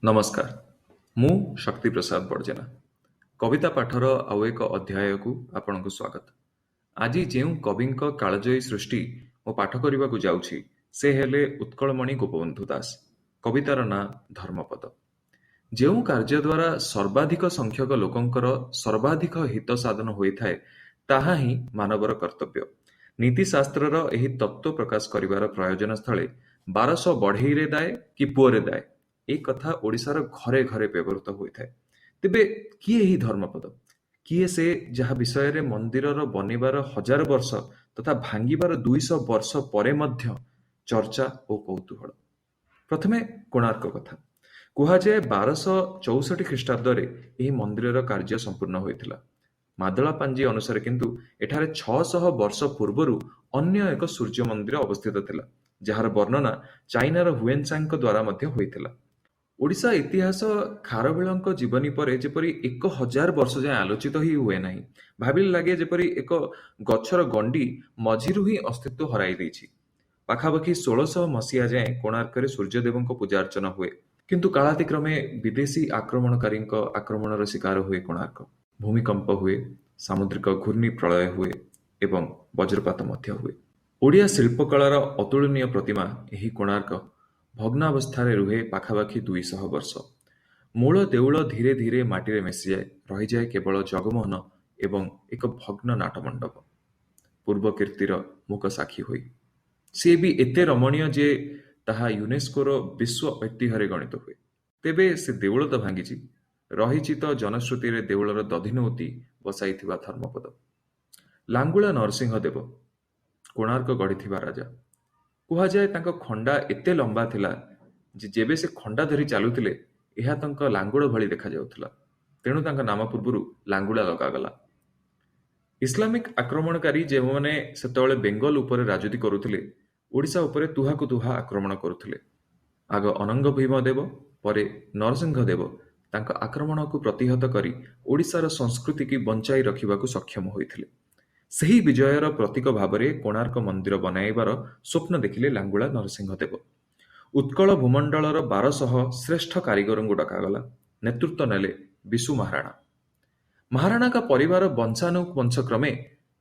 ନମସ୍କାର। ମୁଁ ଶକ୍ତି ପ୍ରସାଦ ବଡ଼ଜେନା। କବିତା ପାଠର ଆଉ ଏକ ଅଧ୍ୟାୟକୁ ଆପଣଙ୍କୁ ସ୍ୱାଗତ। ଆଜି ଯେଉଁ କବିଙ୍କ କାଳଜୟୀ ସୃଷ୍ଟି ମୁଁ ପାଠ କରିବାକୁ ଯାଉଛି, ସେ ହେଲେ ଉତ୍କଳମଣି ଗୋପବନ୍ଧୁ ଦାସ। କବିତାର ନାଁ ଧର୍ମପଦ। ଯେଉଁ କାର୍ଯ୍ୟ ଦ୍ୱାରା ସର୍ବାଧିକ ସଂଖ୍ୟକ ଲୋକଙ୍କର ସର୍ବାଧିକ ହିତ ସାଧନ ହୋଇଥାଏ, ତାହା ହିଁ ମାନବର କର୍ତ୍ତବ୍ୟ। ନୀତିଶାସ୍ତ୍ରର ଏହି ତତ୍ତ୍ୱ ପ୍ରକାଶ କରିବାର ପ୍ରୟୋଜନ ସ୍ଥଳେ 1200 ବଢ଼େଇରେ ଦାଏ କି ପୁଅରେ ଦାଏ, ଏ କଥା ଓଡ଼ିଶାର ଘରେ ଘରେ ବ୍ୟବହୃତ ହୋଇଥାଏ। ତେବେ କିଏ ଏହି ଧର୍ମପଦ? କିଏ ସେ ଯାହା ବିଷୟରେ ମନ୍ଦିରର ବନିବାର 1000 ବର୍ଷ ତଥା ଭାଙ୍ଗିବାର 200 ବର୍ଷ ପରେ ମଧ୍ୟ ଚର୍ଚ୍ଚା ଓ କୌତୂହଳ? ପ୍ରଥମେ କୋଣାର୍କ କଥା। କୁହାଯାଏ 1264 ଖ୍ରୀଷ୍ଟାବ୍ଦରେ ଏହି ମନ୍ଦିରର କାର୍ଯ୍ୟ ସମ୍ପୂର୍ଣ୍ଣ ହୋଇଥିଲା। ମାଦଳା ପାଞ୍ଜି ଅନୁସାରେ କିନ୍ତୁ ଏଠାରେ 600 ବର୍ଷ ପୂର୍ବରୁ ଅନ୍ୟ ଏକ ସୂର୍ଯ୍ୟ ମନ୍ଦିର ଅବସ୍ଥିତ ଥିଲା, ଯାହାର ବର୍ଣ୍ଣନା ଚାଇନାର ହୁଏନ୍ସାଂଙ୍କ ଦ୍ୱାରା ମଧ୍ୟ ହୋଇଥିଲା। ଓଡ଼ିଶା ଇତିହାସ ଖାରବେଳଙ୍କ ଜୀବନୀ ପରେ ଯେପରି 1000 ବର୍ଷ ଯାଏଁ ଆଲୋଚିତ ହିଁ ହୁଏ ନାହିଁ। ଭାବିଲେ ଲାଗେ ଯେପରି ଏକ ଗଛର ଗଣ୍ଡି ମଝିରୁ ହିଁ ଅସ୍ତିତ୍ୱ ହରାଇ ଦେଇଛି। ପାଖାପାଖି 1600 ମସିହା ଯାଏଁ କୋଣାର୍କରେ ସୂର୍ଯ୍ୟଦେବଙ୍କ ପୂଜାର୍ଚ୍ଚନା ହୁଏ। କିନ୍ତୁ କାଳାତିକ୍ରମେ ବିଦେଶୀ ଆକ୍ରମଣକାରୀଙ୍କ ଆକ୍ରମଣର ଶିକାର ହୁଏ କୋଣାର୍କ। ଭୂମିକମ୍ପ ହୁଏ, ସାମୁଦ୍ରିକ ଘୂର୍ଣ୍ଣି ପ୍ରଳୟ ହୁଏ ଏବଂ ବଜ୍ରପାତ ମଧ୍ୟ ହୁଏ। ଓଡ଼ିଆ ଶିଳ୍ପକଳାର ଅତୁଳନୀୟ ପ୍ରତିମା ଏହି କୋଣାର୍କ ଭଗ୍ନାବସ୍ଥାରେ ରୁହେ ପାଖାପାଖି 200 ବର୍ଷ। ମୂଳ ଦେଉଳ ଧୀରେ ଧୀରେ ମାଟିରେ ମିଶିଯାଏ, ରହିଯାଏ କେବଳ ଜଗମୋହନ ଏବଂ ଏକ ଭଗ୍ନ ନାଟମଣ୍ଡପ, ପୂର୍ବ କୀର୍ତ୍ତିର ମୂକ ସାକ୍ଷୀ ହୋଇ। ସିଏ ବି ଏତେ ରମଣୀୟ ଯେ ତାହା ୟୁନେସ୍କୋର ବିଶ୍ୱ ଐତିହ୍ୟରେ ଗଣିତ ହୁଏ। ତେବେ ସେ ଦେଉଳ ତ ଭାଙ୍ଗିଛି, ରହିଛି ତ ଜନଶ୍ରୁତିରେ ଦେଉଳର ଦଧିନଉତି ବସାଇଥିବା ଧର୍ମପଦ। ଲାଙ୍ଗୁଳା ନରସିଂହ ଦେବ କୋଣାର୍କ ଗଢ଼ିଥିବା ରାଜା। କୁହାଯାଏ ତାଙ୍କ ଖଣ୍ଡା ଏତେ ଲମ୍ବା ଥିଲା ଯେ ଯେବେ ସେ ଖଣ୍ଡା ଧରି ଚାଲୁଥିଲେ, ଏହା ତାଙ୍କ ଲାଙ୍ଗୁଳ ଭଳି ଦେଖାଯାଉଥିଲା। ତେଣୁ ତାଙ୍କ ନାମ ପୂର୍ବରୁ ଲାଙ୍ଗୁଳା ଲଗାଗଲା। ଇସଲାମିକ ଆକ୍ରମଣକାରୀ ଯେଉଁମାନେ ସେତେବେଳେ ବେଙ୍ଗଲ ଉପରେ ରାଜୁତି କରୁଥିଲେ, ଓଡ଼ିଶା ଉପରେ ତୁହାକୁ ତୁହା ଆକ୍ରମଣ କରୁଥିଲେ। ଆଗ ଅନଙ୍ଗ ଭୀମ ଦେବ, ପରେ ନରସିଂହ ଦେବ ତାଙ୍କ ଆକ୍ରମଣକୁ ପ୍ରତିହତ କରି ଓଡ଼ିଶାର ସଂସ୍କୃତିକି ବଞ୍ଚାଇ ରଖିବାକୁ ସକ୍ଷମ ହୋଇଥିଲେ। ସେହି ବିଜୟର ପ୍ରତୀକ ଭାବରେ କୋଣାର୍କ ମନ୍ଦିର ବନାଇବାର ସ୍ୱପ୍ନ ଦେଖିଲେ ଲାଙ୍ଗୁଳା ନରସିଂହ ଦେବ। ଉତ୍କଳ ଭୂମଣ୍ଡଳର 1200 ଶ୍ରେଷ୍ଠ କାରିଗରଙ୍କୁ ଡକାଗଲା। ନେତୃତ୍ୱ ନେଲେ ବିଶୁ ମହାରାଣା। ମହାରାଣାଙ୍କ ପରିବାର ବଂଶାନୁବଂଶକ୍ରମେ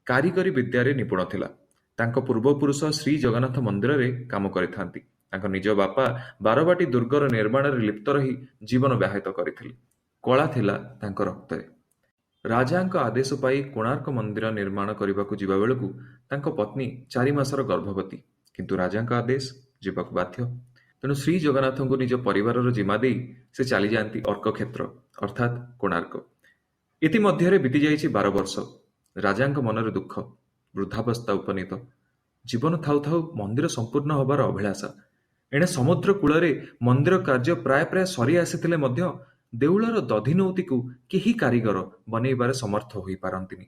କାରିଗରୀ ବିଦ୍ୟାରେ ନିପୁଣ ଥିଲା। ତାଙ୍କ ପୂର୍ବପୁରୁଷ ଶ୍ରୀ ଜଗନ୍ନାଥ ମନ୍ଦିରରେ କାମ କରିଥାନ୍ତି। ତାଙ୍କ ନିଜ ବାପା ବାରବାଟୀ ଦୁର୍ଗର ନିର୍ମାଣରେ ଲିପ୍ତ ରହି ଜୀବନ ବ୍ୟାହତ କରିଥିଲେ। କଳା ଥିଲା ତାଙ୍କ ରକ୍ତରେ। ରାଜାଙ୍କ ଆଦେଶ ପାଇ କୋଣାର୍କ ମନ୍ଦିର ନିର୍ମାଣ କରିବାକୁ ଯିବା ବେଳକୁ ତାଙ୍କ ପତ୍ନୀ 4 ମାସର ଗର୍ଭବତୀ। କିନ୍ତୁ ରାଜାଙ୍କ ଆଦେଶ, ଯିବାକୁ ବାଧ୍ୟ। ତେଣୁ ଶ୍ରୀ ଜଗନ୍ନାଥଙ୍କୁ ନିଜ ପରିବାରର ଜିମା ଦେଇ ସେ ଚାଲିଯାଆନ୍ତି ଅର୍କକ୍ଷେତ୍ର ଅର୍ଥାତ୍ କୋଣାର୍କ। ଇତିମଧ୍ୟରେ ବିତିଯାଇଛି 12 ବର୍ଷ। ରାଜାଙ୍କ ମନରେ ଦୁଃଖ, ବୃଦ୍ଧାବସ୍ଥା ଉପନୀତ। ଜୀବନ ଥାଉ ଥାଉ ମନ୍ଦିର ସମ୍ପୂର୍ଣ୍ଣ ହେବାର ଅଭିଳାଷା। ଏଣେ ସମୁଦ୍ର କୂଳରେ ମନ୍ଦିର କାର୍ଯ୍ୟ ପ୍ରାୟ ସରି ଆସିଥିଲେ ମଧ୍ୟ ଦେଉଳର ଦଧିନଉତିକୁ କେହି କାରିଗର ବନେଇବାରେ ସମର୍ଥ ହୋଇପାରନ୍ତିନି।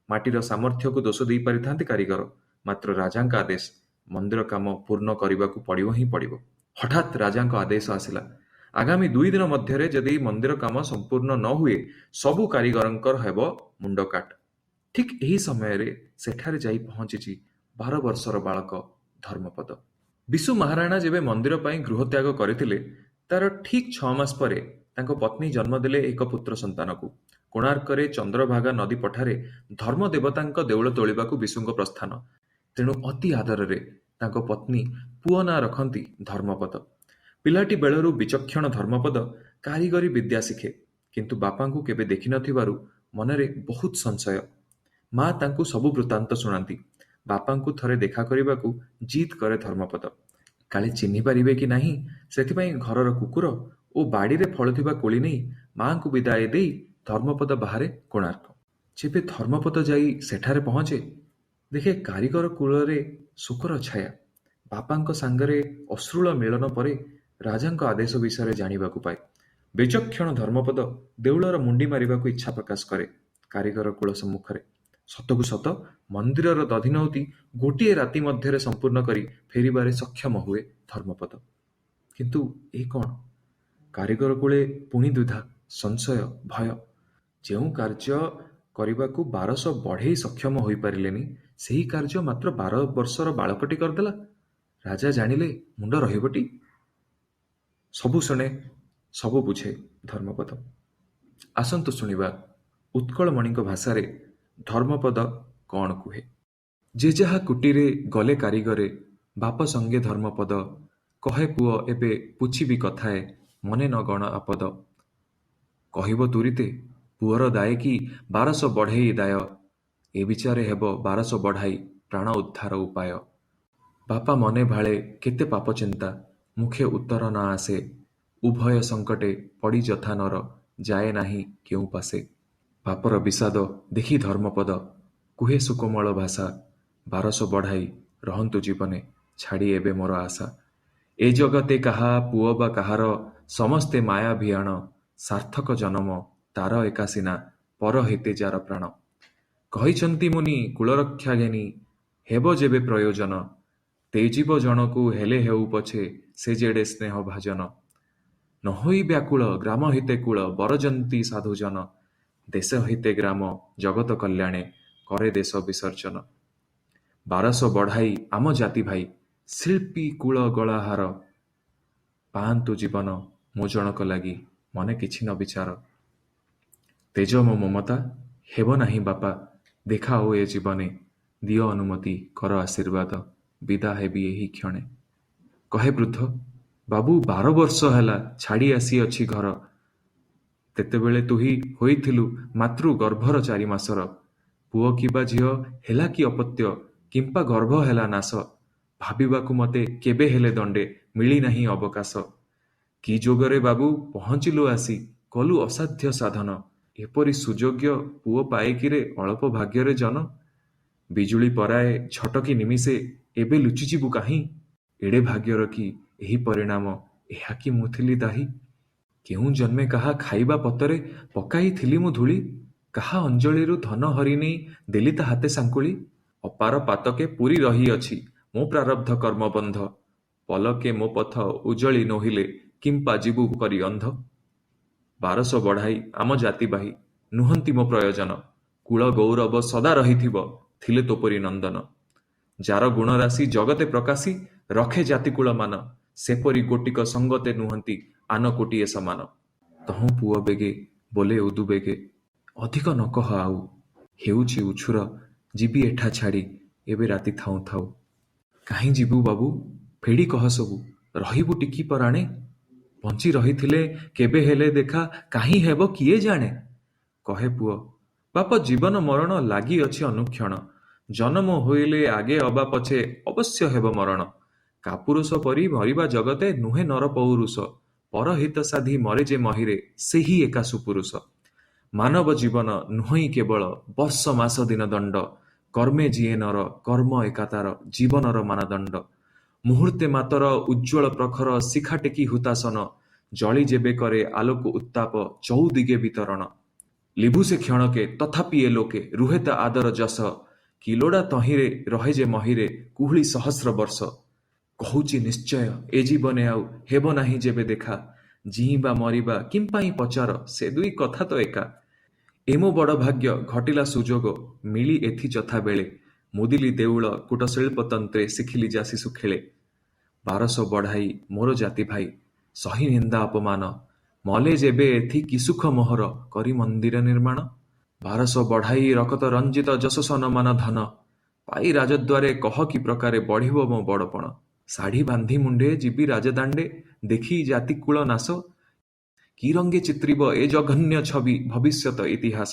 ମାଟିର ସାମର୍ଥ୍ୟକୁ ଦୋଷ ଦେଇ ପାରିଥାନ୍ତି କାରିଗର, ମାତ୍ର ରାଜାଙ୍କ ଆଦେଶ, ମନ୍ଦିର କାମ ପୂର୍ଣ୍ଣ କରିବାକୁ ପଡ଼ିବ ହିଁ ପଡ଼ିବ। ହଠାତ୍ ରାଜାଙ୍କ ଆଦେଶ ଆସିଲା, ଆଗାମୀ 2 ଦିନ ମଧ୍ୟରେ ଯଦି ମନ୍ଦିର କାମ ସମ୍ପୂର୍ଣ୍ଣ ନ ହୁଏ, ସବୁ କାରିଗରଙ୍କର ହେବ ମୁଣ୍ଡକାଟ। ଠିକ୍ ଏହି ସମୟରେ ସେଠାରେ ଯାଇ ପହଞ୍ଚିଛି 12 ବର୍ଷର ବାଳକ ଧର୍ମପଦ। ବିଶୁ ମହାରାଣା ଯେବେ ମନ୍ଦିର ପାଇଁ ଗୃହତ୍ୟାଗ କରିଥିଲେ, ତାର ଠିକ୍ 6 ମାସ ପରେ ତାଙ୍କ ପତ୍ନୀ ଜନ୍ମ ଦେଲେ ଏକ ପୁତ୍ର ସନ୍ତାନକୁ। କୋଣାର୍କରେ ଚନ୍ଦ୍ରଭାଗା ନଦୀ ପଠାରେ ଧର୍ମଦେବତାଙ୍କ ଦେଉଳ ତୋଳିବାକୁ ବିଶୁଙ୍କ ପ୍ରସ୍ଥାନ। ତେଣୁ ଅତି ଆଦରରେ ତାଙ୍କ ପତ୍ନୀ ପୁଅ ନାଁ ରଖନ୍ତି ଧର୍ମପଦ। ପିଲାଟି ବେଳରୁ ବିଚକ୍ଷଣ ଧର୍ମପଦ କାରିଗରୀ ବିଦ୍ୟା ଶିଖେ, କିନ୍ତୁ ବାପାଙ୍କୁ କେବେ ଦେଖିନଥିବାରୁ ମନରେ ବହୁତ ସଂଶୟ। ମା ତାଙ୍କୁ ସବୁ ବୃତ୍ତାନ୍ତ ଶୁଣାନ୍ତି। ବାପାଙ୍କୁ ଥରେ ଦେଖା କରିବାକୁ ଜିଦ୍ କରେ ଧର୍ମପଦ। କାଳେ ଚିହ୍ନି ପାରିବେ କି ନାହିଁ, ସେଥିପାଇଁ ଘରର କୁକୁର ଓ ବାଡ଼ିରେ ଫଳୁଥିବା କୋଳି ନେଇ ମାଙ୍କୁ ବିଦାୟ ଦେଇ ଧର୍ମପଦ ବାହାରେ କୋଣାର୍କ। ଯେବେ ଧର୍ମପଦ ଯାଇ ସେଠାରେ ପହଞ୍ଚେ, ଦେଖେ କାରିଗର କୂଳରେ ଶୋକର ଛାୟା। ବାପାଙ୍କ ସାଙ୍ଗରେ ଅଶ୍ରୁଳ ମିଳନ ପରେ ରାଜାଙ୍କ ଆଦେଶ ବିଷୟରେ ଜାଣିବାକୁ ପାଏ। ବିଚକ୍ଷଣ ଧର୍ମପଦ ଦେଉଳର ମୁଣ୍ଡି ମାରିବାକୁ ଇଚ୍ଛା ପ୍ରକାଶ କରେ କାରିଗର କୂଳ ସମ୍ମୁଖରେ। ସତକୁ ସତ ମନ୍ଦିରର ଦଧିନଉତି ଗୋଟିଏ ରାତି ମଧ୍ୟରେ ସମ୍ପୂର୍ଣ୍ଣ କରି ଫେରିବାରେ ସକ୍ଷମ ହୁଏ ଧର୍ମପଦ। କିନ୍ତୁ ଏ କ'ଣ? କାରିଗର କୂଳେ ପୁଣି ଦ୍ୱିଧା, ସଂଶୟ, ଭୟ। ଯେଉଁ କାର୍ଯ୍ୟ କରିବାକୁ 1200 ବଢ଼େଇ ସକ୍ଷମ ହୋଇପାରିଲେନି, ସେହି କାର୍ଯ୍ୟ ମାତ୍ର 12 ବର୍ଷର ବାଳକଟି କରିଦେଲା। ରାଜା ଜାଣିଲେ ମୁଣ୍ଡ ରହିବଟି। ସବୁ ଶୁଣେ, ସବୁ ବୁଝେ ଧର୍ମପଦ। ଆସନ୍ତୁ ଶୁଣିବା ଉତ୍କଳମଣିଙ୍କ ଭାଷାରେ ଧର୍ମପଦ କ'ଣ କୁହେ। ଯେ ଯାହା କୁଟିରେ ଗଲେ କାରିଗରେ, ବାପ ସଙ୍ଗେ ଧର୍ମପଦ, କହେ ପୁଅ ଏବେ ପୁଛିବି କଥାଏ, ମନେ ନ ଗଣ ଆପଦ। କହିବ ତୁରିତେ ପୁଅର ଦାଏ କି 1200 ବଢ଼େଇ ଦାୟ, ଏ ବିଚାରେ ହେବ 1200 ବଢ଼ାଇ ପ୍ରାଣ ଉଦ୍ଧାର ଉପାୟ। ବାପା ମନେ ଭାଳେ କେତେ ପାପ ଚିନ୍ତା, ମୁଖେ ଉତ୍ତର ନ ଆସେ, ଉଭୟ ସଙ୍କଟେ ପଡ଼ି ଯଥା ନର, ଯାଏ ନାହିଁ କେଉଁ ପାଶେ। ବାପର ବିଷାଦ ଦେଖି ଧର୍ମପଦ, କୁହେ ସୁକୋମଳ ଭାଷା, 1200 ବଢ଼ାଇ ରହନ୍ତୁ ଜୀବନେ, ଛାଡ଼ି ଏବେ ମୋର ଆଶା। ଏ ଜଗତେ କାହା ପୁଅ ବା କାହାର, ସମସ୍ତେ ମାୟା ଭିଆଣ, ସାର୍ଥକ ଜନମ ତାର ଏକା ସିନା, ପର ହିତେ ଯାର ପ୍ରାଣ। କହିଛନ୍ତି ମୁନି କୁଳରକ୍ଷା ଘେନି, ହେବ ଯେବେ ପ୍ରୟୋଜନ, ତେଜିବ ଜଣକୁ ହେଲେ ହେଉ ପଛେ, ସେ ଯେଡ଼େ ସ୍ନେହ ଭାଜନ। ନ ହୋଇ ବ୍ୟାକୁଳ ଗ୍ରାମ ହିତେ କୂଳ, ବରଜନ୍ତି ସାଧୁଜନ, ଦେଶ ହିତେ ଗ୍ରାମ ଜଗତ କଲ୍ୟାଣେ, କରେ ଦେଶ ବିସର୍ଜନ। 1200 ବଢ଼ାଇ ଆମ ଜାତି ଭାଇ, ଶିଳ୍ପୀ କୂଳ ଗଳାହାର, ପାଆନ୍ତୁ ଜୀବନ ମୋ ଜଣକ ଲାଗି, ମନେ କିଛି ନ ବିଚାର। ତେଜ ମୋ ମମତା ହେବ ନାହିଁ ବାପା, ଦେଖାଓ ଏ ଜୀବନେ, ଦିଅ ଅନୁମତି କର ଆଶୀର୍ବାଦ, ବିଦା ହେବି ଏହି କ୍ଷଣେ। କହେ ବୃଦ୍ଧ, ବାବୁ 12 ବର୍ଷ ହେଲା ଛାଡ଼ି ଆସିଅଛି ଘର, ତେତେବେଳେ ତୁହି ହୋଇଥିଲୁ ମାତୃ ଗର୍ଭର 4 ମାସର। ପୁଅ କିବା ଝିଅ ହେଲା କି ଅପତ୍ୟ, କିମ୍ପା ଗର୍ଭ ହେଲା ନାଶ, ଭାବିବାକୁ ମତେ କେବେ ହେଲେ ଦଣ୍ଡେ ମିଳି ନାହିଁ ଅବକାଶ। କି ଯୋଗରେ ବାବୁ ପହଞ୍ଚିଲୁ ଆସି, କଲୁ ଅସାଧ୍ୟ ସାଧନ, ଏପରି ସୁଯୋଗ୍ୟ ପୁଅ ପାଇକିରେ ଅଳପ ଭାଗ୍ୟରେ ଜନ। ବିଜୁଳି ପରାଏ ଝଟକି ନିମିଷେ, ଏବେ ଲୁଚିଯିବୁ କାହିଁ, ଏଡ଼େ ଭାଗ୍ୟର କି ଏହି ପରିଣାମ, ଏହା କି ମୁଁ ଥିଲି ଦାହୀ। କେଉଁ ଜନ୍ମେ କାହା ଖାଇବା ପତରେ ପକାଇଥିଲି ମୁଁ ଧୂଳି, କାହା ଅଞ୍ଜଳିରୁ ଧନ ହରି ନେଇ ଦେଲି ତା ହାତେ ସାଙ୍କୁଳି। ଅପାର ପାତକେ ପୂରି ରହିଅଛି ମୋ ପ୍ରାରବ୍ଧ କର୍ମବନ୍ଧ, ପଲକେ ମୋ ପଥ ଉଜଳି ନୋହିଲେ, କିମ୍ପା ଯିବୁ କରି ଅନ୍ଧ। 1200 ବଢ଼ାଇ ଆମ ଜାତି ବାହି, ନୁହନ୍ତି ମୋ ପ୍ରୟୋଜନ, କୁଳ ଗୌରବ ସଦା ରହିଥିବ, ଥିଲେ ତୋପରି ନନ୍ଦନ। ଯାର ଗୁଣରାଶି ଜଗତେ ପ୍ରକାଶୀ, ରଖେ ଜାତିକୁଳ ମାନ, ସେପରି ଗୋଟିକ ସଙ୍ଗତେ ନୁହନ୍ତି ଆନ କୋଟିଏ ସମାନ। ତହୁଁ ପୁଅ ବେଗେ ବୋଲେ ଉଦୁବେଗେ, ଅଧିକ ନ କହ ଆଉ, ହେଉଛି ଉଛୁର, ଯିବି ଏଠା ଛାଡ଼ି, ଏବେ ରାତି ଥାଉଁ ଥାଉ। କାହିଁ ଯିବୁ ବାବୁ, ଫେଡ଼ି କହ ସବୁ, ରହିବୁ ଟିକି ପରାଣେ, ବଞ୍ଚି ରହିଥିଲେ କେବେ ହେଲେ ଦେଖା, କାହିଁ ହେବ କିଏ ଜାଣେ। କହେ ପୁଅ, ବାପ ଜୀବନ ମରଣ ଲାଗିଅଛି ଅନୁକ୍ଷଣ, ଜନମ ହୋଇଲେ ଆଗେ ଅବା ପଛେ ଅବଶ୍ୟ ହେବ ମରଣ। କାପୁରୁଷ ପରି ମରିବା ଜଗତେ ନୁହେଁ ନର ପୌରୁଷ, ପରହିତ ସାଧି ମରେ ଯେ ମହିରେ, ସେହି ଏକା ସୁପୁରୁଷ। ମାନବ ଜୀବନ ନୁହଁ କେବଳ ବର୍ଷ ମାସ ଦିନ ଦଣ୍ଡ, କର୍ମେ ଯିଏ ନର, କର୍ମ ଏକା ତାର ଜୀବନର ମାନଦଣ୍ଡ। ମୁହୂର୍ତ୍ତେ ମାତର ଉଜ୍ଜ୍ୱଳ ପ୍ରଖର ଶିଖା ଟେକି ହୁତାସନ, ଜଳି ଯେବେ କରେ ଆଲୋକ ଉତ୍ତାପ ଚଉଦିଗେ ବିତରଣ। ଲିଭୁ ସେ କ୍ଷଣକେ ତଥାପି ଏ ଲୋକେ ରୁହେ ତା ଆଦର ଯଶ, କି ଲୋଡ଼ା ତହିଁରେ ରହେ ଯେ ମହିରେ କୁହୁଳି ସହସ୍ର ବର୍ଷ। କହୁଛି ନିଶ୍ଚୟ ଏ ଜୀବନେ ଆଉ ହେବ ନାହିଁ ଯେବେ ଦେଖା, ଜୀଇଁବା ମରିବା କିମ୍ପାଇଁ ପଚାର, ସେ ଦୁଇ କଥା ତ ଏକା। ଏ ମୋ ବଡ଼ ଭାଗ୍ୟ ଘଟିଲା ସୁଯୋଗ, ମିଳି ଏଥି ଯଥାବେଳେ, ମୁଦିଲି ଦେଉଳ କୂଟଶିଳ୍ପ ତନ୍ତ୍ରେ ଶିଖିଲି ଯାସି ସୁଖେଳେ। 1200 ବଢ଼ାଇ ମୋର ଜାତି ଭାଇ, ସହି ନିନ୍ଦା ଅପମାନ, ମଲେ ଯେବେ ଏଥି କି ସୁଖ ମୋହର, କରି ମନ୍ଦିର ନିର୍ମାଣ। 1200 ବଢ଼ାଇ ରକତ ରଞ୍ଜିତ ଯଶ ସନମାନ ଧନ, ପାଇ ରାଜଦ୍ୱାରେ କହ କି ପ୍ରକାରେ ବଢ଼ିବ ମୋ ବଡ଼ପଣ। ଶାଢ଼ୀ ବାନ୍ଧି ମୁଣ୍ଡେ ଯିବି ରାଜଦାଣ୍ଡେ, ଦେଖି ଜାତି କୁଳ ନାଶ, କି ରଙ୍ଗେ ଚିତ୍ରିବ ଏ ଜଘନ୍ୟ ଛବି ଭବିଷ୍ୟତ ଇତିହାସ।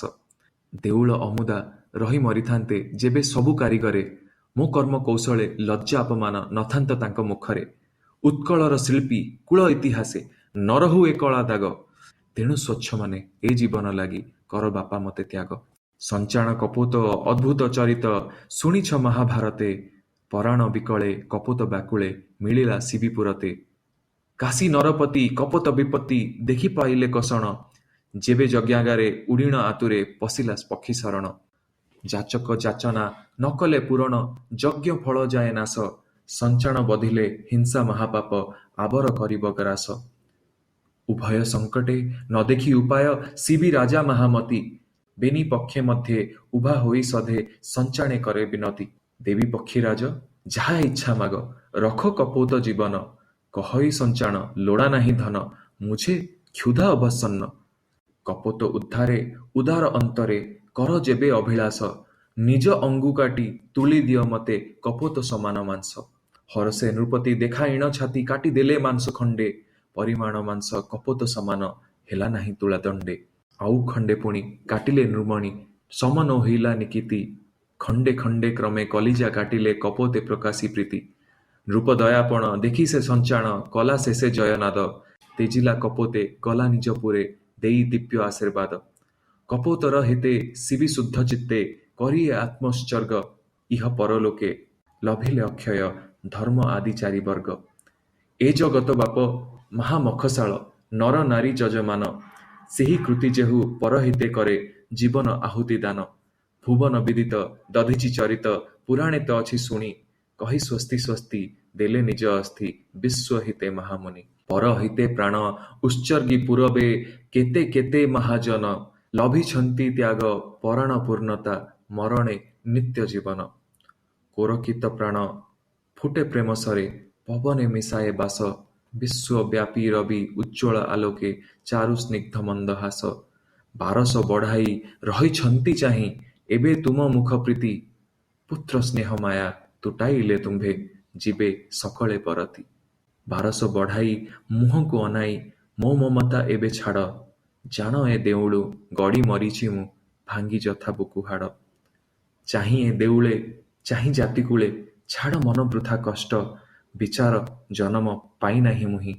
ଦେଉଳ ଅମୁଦା ରହି ମରିଥାନ୍ତେ ଯେବେ ସବୁ କାରିଗରେ, ମୋ କର୍ମ କୌଶଳେ ଲଜ୍ଜା ଅପମାନ ନଥାନ୍ତ ତାଙ୍କ ମୁଖରେ। ଉତ୍କଳର ଶିଳ୍ପୀ କୁଳ ଇତିହାସେ ନ ରହୁ ଏ କଳା ଦାଗ, ତେଣୁ ସ୍ୱଚ୍ଛ ମନେ ଏ ଜୀବନ ଲାଗି କର ବାପା ମତେ ତ୍ୟାଗ। ସଞ୍ଚାଣ କପୋତ ଅଦ୍ଭୁତ ଚରିତ ଶୁଣିଛ ମହାଭାରତେ, ପରାଣ ବିକଳେ କପୋତ ବ୍ୟାକୁଳେ ମିଳିଲା ଶିବିପୁରତେ। କାଶୀ ନରପତି କପୋତ ବିପତ୍ତି ଦେଖି ପାଇଲେ କଷଣ, ଯେବେ ଯଜ୍ଞାଗାରେ ଉଡ଼ିଣ ଆତୁରେ ପଶିଲା ପକ୍ଷୀ ଶରଣ। ଯାଚକ ଯାଚନା ନ କଲେ ପୂରଣ, ଯଜ୍ଞ ଫଳ ଯାଏ ନାଶ, ସଞ୍ଚାଣ ବଧିଲେ ହିଂସା ମହାପାପ ଆବର କରିବ ଗ୍ରାସ। ଉଭୟ ସଙ୍କଟେ ନ ଦେଖି ଉପାୟ, ଶିବି ରାଜା ମହାମତି, ବେନି ପକ୍ଷେ ମଧ୍ୟେ ଉଭା ହୋଇ ସଧେ ସଞ୍ଚାଣେ କରେ ବିନତି। ଦେବୀ ପକ୍ଷୀରାଜ ଯାହା ଇଚ୍ଛା ମାଗ, ରଖ କପୋତ ଜୀବନ, କହଇ ସଞ୍ଚାଣ ଲୋଡ଼ା ନାହିଁ ଧନ, ମୁଝେ କ୍ଷୁଧା ଅବସନ୍ନ। କପୋତ ଉଦ୍ଧାରେ ଉଦାର ଅନ୍ତରେ କର ଯେବେ ଅଭିଳାଷ, ନିଜ ଅଙ୍ଗୁ କାଟି ତୁଳି ଦିଅ ମତେ କପୋତ ସମାନ ମାଂସ। ହରଷେ ନୃପତି ଦେଖା ଇଣ ଛାତି କାଟି ଦେଲେ ମାଂସ ଖଣ୍ଡେ, ପରିମାଣ ମାଂସ କପୋତ ସମାନ ହେଲା ନାହିଁ ତୁଳା ଦଣ୍ଡେ। ଆଉ ଖଣ୍ଡେ ପୁଣି କାଟିଲେ ନୃମଣି ସମ ନ ହୋଇଲା ନିକିତି, ଖଣ୍ଡେ ଖଣ୍ଡେ କ୍ରମେ କଲିଜା କାଟିଲେ କପୋତେ ପ୍ରକାଶୀ ପ୍ରୀତି। ନୃପ ଦୟାପଣ ଦେଖି ସେ ସଞ୍ଚାଣ କଲା ଶେଷେ ଜୟନାଦ, ତେଜିଲା କପୋତେ ଗଲା ନିଜ ପୁରେ ଦେଇ ଦିବ୍ୟ ଆଶୀର୍ବାଦ। କପୋତର ହେତେ ଶିବି ଶୁଦ୍ଧ ଚିତ୍ତେ କରିଏ ଆତ୍ମୋତ୍ସର୍ଗ, ଇହ ପରଲୋକେ ଲଭିଲେ ଅକ୍ଷୟ ଧର୍ମ ଆଦି ଚାରି ବର୍ଗ। ଏ ଜଗତ ବାପ ମହାମଖଶାଳ, ନର ନାରୀ ଯଜମାନ, ସେହି କୃତି ଯେହୁ ପରହିତେ କରେ ଜୀବନ ଆହୁତି ଦାନ। ଭୁବନ ବିଦିତ ଦଧିଚି ଚରିତ ପୁରାଣେ ତ ଅଛି ଶୁଣି, କହି ସ୍ୱସ୍ତି ସ୍ୱସ୍ତି ଦେଲେ ନିଜ ଅସ୍ଥି ବିଶ୍ୱହିତେ ମହାମୁନି। ପରହିତେ ପ୍ରାଣ ଉତ୍ସର୍ଗୀ ପୂରବେ କେତେ କେତେ ମହାଜନ, ଲଭିଛନ୍ତି ତ୍ୟାଗ ପରାଣ ପୂର୍ଣ୍ଣତା ମରଣେ ନିତ୍ୟ ଜୀବନ। କୋରକିତ ପ୍ରାଣ ଫୁଟେ ପ୍ରେମ ସରେ ପବନେ ମିଶାଏ ବାସ, ବିଶ୍ୱବ୍ୟାପୀ ରବି ଉଜ୍ଜ୍ୱଳ ଆଲୋକେ ଚାରୁ ସ୍ନିଗ୍ଧ ମନ୍ଦହାସ। ବାରଶ ବଢ଼ାଇ ରହିଛନ୍ତି ଚାହିଁ ଏବେ ତୁମ ମୁଖ ପ୍ରୀତି, ପୁତ୍ର ସ୍ନେହ ମାୟା ତୁଟାଇଲେ ତୁମ୍ଭେ ଯିବେ ସକଳେ ପରତି। ବାରଶ ବଢ଼ାଇ ମୁହଁକୁ ଅନାଇ ମୋ ମମତା ଏବେ ଛାଡ଼, ଜାଣ ଏ ଦେଉଳୁ ଗଡ଼ି ମରିଛି ମୁଁ ଭାଙ୍ଗି ଯଥା ବୁକୁ ହାଡ଼। ଚାହିଁ ଏ ଦେଉଳେ ଚାହିଁ ଜାତି କୂଳେ ଛାଡ଼ ମନ ବୃଥା କଷ୍ଟ, ବିଚାର ଜନମ ପାଇନାହିଁ ମୁହିଁ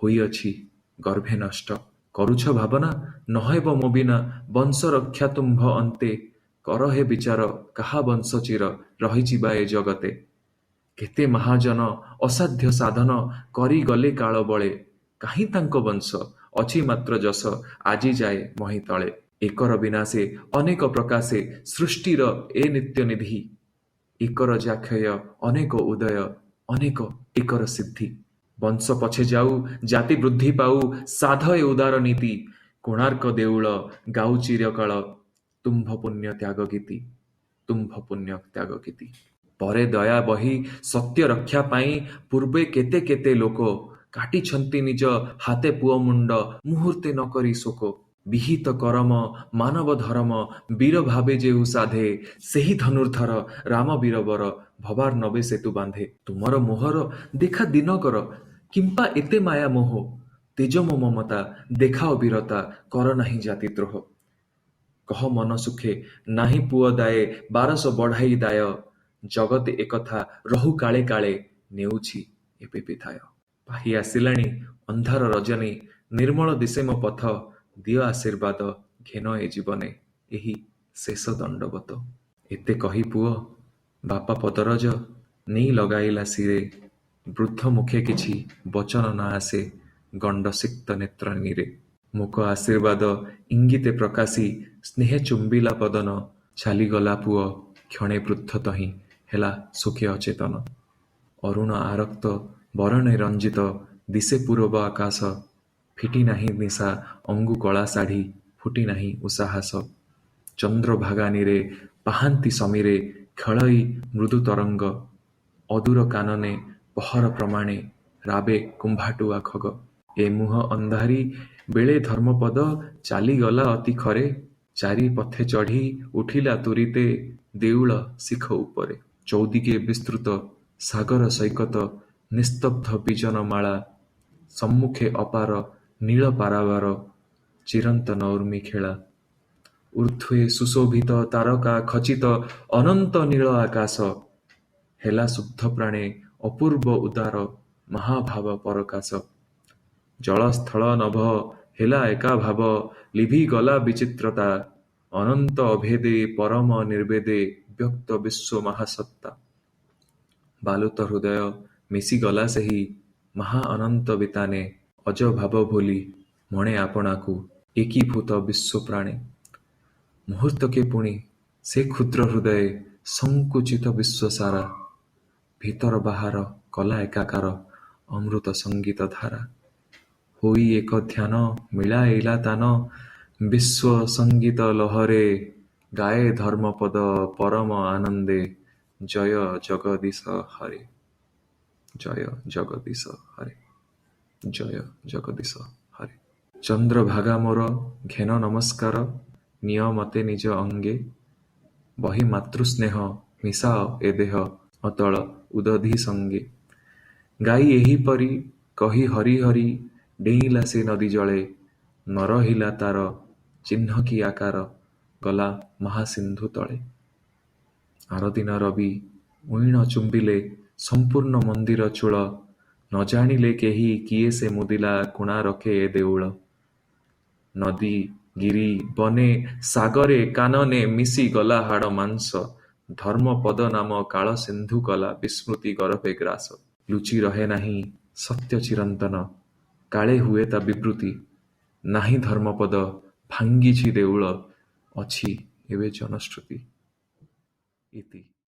ହୋଇଅଛି ଗର୍ଭେ ନଷ୍ଟ। କରୁଛ ଭାବନା ନହେବ ମୋ ବିନା ବଂଶ ରକ୍ଷା ତୁମ୍ଭ ଅନ୍ତେ, କର ହେ ବିଚାର କାହା ବଂଶ ଚିର ରହିଛି ବା ଏ ଜଗତେ। କେତେ ମହାଜନ ଅସାଧ୍ୟ ସାଧନ କରି ଗଲେ କାଳ ବଳେ, କାହିଁ ତାଙ୍କ ବଂଶ ଅଛି ମାତ୍ର ଯଶ ଆଜି ଯାଏ ମହି ତଳେ। ଏକର ବିନାଶେ ଅନେକ ପ୍ରକାଶେ ସୃଷ୍ଟିର ଏ ନିତ୍ୟ ନିଧି, ଏକର ଯାକ୍ଷୟ ଅନେକ ଉଦୟ ଅନେକ ଏକର ସିଦ୍ଧି। ବଂଶ ପଛେ ଯାଉ ଜାତି ବୃଦ୍ଧି ପାଉ ସାଧ ଏ ଉଦାର ନୀତି, କୋଣାର୍କ ଦେଉଳ ଗାଉ ଚିରକାଳ ତୁମ୍ଭ ପୁଣ୍ୟ ତ୍ୟାଗ ଗୀତି, ତୁମ୍ଭ ପୁଣ୍ୟ ତ୍ୟାଗ ଗୀତି। ପରେ ଦୟା ବହି ସତ୍ୟ ରକ୍ଷା ପାଇଁ ପୂର୍ବେ କେତେ କେତେ ଲୋକ, କାଟିଛନ୍ତି ନିଜ ହାତେ ପୁଅ ମୁଣ୍ଡ ମୁହୂର୍ତ୍ତେ ନ କରି ଶୋକ। ବିହିତ କରମ ମାନବ ଧରମ ବୀର ଭାବେ ଯେହୁ ସାଧେ, ସେହି ଧନୁର୍ଦ୍ଧର ରାମ ବୀର ବର ଭବାର ନବେ ସେତୁ ବାନ୍ଧେ। ତୁମର ମୋହର ଦେଖା ଦିନକର କିମ୍ପା ଏତେ ମାୟା ମୋହ, ତେଜ ମୋ ମମତା ଦେଖାଅ ବୀରତା କର ନାହିଁ ଜାତି ଦ୍ରୋହ। କହ ମନ ସୁଖେ ନାହିଁ ପୁଅ ଦାଏ ବାରଶ ବଢ଼ାଇ ଦାୟ, ଜଗତ ଏକଥା ରହୁ କାଳେ କାଳେ ନେଉଛି ଏବେ ବିଦାୟ। ପାହି ଆସିଲାଣି ଅନ୍ଧାର ରଜନୀ ନିର୍ମଳ ଦିଶେ ମୋ ପଥ, ଦିଅ ଆଶୀର୍ବାଦ ଘେନ ଏ ଜୀବନେ ଏହି ଶେଷ ଦଣ୍ଡବତ। ଏତେ କହି ପୁଅ ବାପା ପଦରଜ ନେଇ ଲଗାଇଲା ଶିରେ, ବୃଦ୍ଧ ମୁଖେ କିଛି ବଚନ ନ ଆସେ ଗଣ୍ଡ ସିକ୍ତ ନେତ୍ର ନୀରେ। ମୁକ ଆଶୀର୍ବାଦ ଇଙ୍ଗିତେ ପ୍ରକାଶୀ ସ୍ନେହେ ଚୁମ୍ବିଲା ବଦନ, ଚାଲିଗଲା ପୁଅ କ୍ଷଣେ ବୃଦ୍ଧ ତହିଁ ହେଲା ସୁଖେ ଅଚେତନ। ଅରୁଣ ଆରକ୍ତ ବରଣେ ରଞ୍ଜିତ ଦିଶେ ପୂରବ ଆକାଶ, ଫିଟି ନାହିଁ ନିଶା ଅଙ୍ଗୁ କଳା ଶାଢ଼ୀ ଫୁଟି ନାହିଁ ଉଷାହାସ। ଚନ୍ଦ୍ରଭାଗାନୀରେ ପାହାନ୍ତି ସମୀରେ ଖେଳଇ ମୃଦୁ ତରଙ୍ଗ, ଅଦୂର କାନନେ ପହର ପ୍ରମାଣେ ରାବେ କୁମ୍ଭାଟୁଆ ଖଗ। ଏ ମୁହଁ ଅନ୍ଧାରି ବେଳେ ଧର୍ମପଦ ଚାଲିଗଲା ଅତି ଖରେ, ଚାରି ପଥେ ଚଢ଼ି ଉଠିଲା ତୁରିତେ ଦେଉଳ ଶିଖ ଉପରେ। ଚୌଦିକେ ବିସ୍ତୃତ ସାଗର ସୈକତ ନିସ୍ତବ୍ଧ ବିଜନ ମାଳା, ସମ୍ମୁଖେ ଅପାର ନୀଳ ପାରାବାର ଚିରନ୍ତନ ଉର୍ମି ଖେଳା। ଊର୍ଦ୍ଧ୍ୱେ ସୁଶୋଭିତ ତାରକା ଖଚିତ ଅନନ୍ତ ନୀଳ ଆକାଶ, ହେଲା ଶୁଦ୍ଧ ପ୍ରାଣେ ଅପୂର୍ବ ଉଦାର ମହାଭାବ ପରକାଶ। ଜଳ ସ୍ଥଳ ନଭ ହେଲା ଏକା ଭାବ ଲିଭିଗଲା ବିଚିତ୍ରତା, ଅନନ୍ତ ଅଭେଦେ ପରମ ନିର୍ବେଦେ ବ୍ୟକ୍ତ ବିଶ୍ୱ ମହାସତ୍ତା। ବାଲୁତ ହୃଦୟ ମିଶିଗଲା ସେହି ମହା ଅନନ୍ତ ବିତାନେ, ଅଜ ଭାବ ଭୁଲି ମଣେ ଆପଣାକୁ ଏକୀଭୂତ ବିଶ୍ୱ ପ୍ରାଣେ। ମୁହୂର୍ତ୍ତକେ ପୁଣି ସେ କ୍ଷୁଦ୍ର ହୃଦୟେ ସଂକୁଚିତ ବିଶ୍ୱ ସାରା, ଭିତର ବାହାର କଲା ଏକାକାର ଅମୃତ ସଙ୍ଗୀତ ଧାରା। ହୋଇ ଏକ ଧ୍ୟାନ ମିଳାଇଲା ତାନ ବିଶ୍ୱ ସଙ୍ଗୀତ ଲହରେ, ଗାଏ ଧର୍ମପଦ ପରମ ଆନନ୍ଦେ ଜୟ ଜଗଦୀଶ ହରେ। ଜୟ ଜଗଦୀଶ ହରେ। ଜୟ ଜଗଦୀଶ ହରେ। ଚନ୍ଦ୍ରଭାଗା ମୋର ଘେନ ନମସ୍କାର, ନିଅ ମତେ ନିଜ ଅଙ୍ଗେ, ବହି ମାତୃସ୍ନେହ ମିଶାଅ ଏ ଦେହ ଅତଳ ଉଦଧି ସଙ୍ଗେ। ଗାଇ ଏହିପରି କହି ହରି ହରି ଡେଇଁଲା ସେ ନଦୀ ଜଳେ, ନ ରହିଲା ତାର ଚିହ୍ନ କି ଆକାର, ଗଲା ମହାସିନ୍ଧୁ ତଳେ। ଆରଦିନ ରବି ଉଇଣ ଚୁମ୍ବିଲେ ସମ୍ପୂର୍ଣ୍ଣ ମନ୍ଦିର ଚୂଳ, ନ ଜାଣିଲେ କେହି କିଏ ସେ ମୁଦିଲା କୁଣା ରଖେ ଏ ଦେଉଳ। ନଦୀ ଗିରି ବନେ ସାଗରେ କାନନେ ମିଶି ଗଲା ହାଡ଼ ମାଂସ, ଧର୍ମପଦ ନାମ କାଳ ସିନ୍ଧୁ କଲା ବିସ୍ମୃତି ଗରଭେ ଗ୍ରାସ। ଲୁଚି ରହେ ନାହିଁ ସତ୍ୟ ଚିରନ୍ତନ, କାଳେ ହୁଏ ତା ବିବୃତି, ନାହିଁ ଧର୍ମପଦ ଭାଙ୍ଗିଛି ଦେଉଳ, ଅଛି ଏବେ ଜନଶ୍ରୁତି। ଇତି।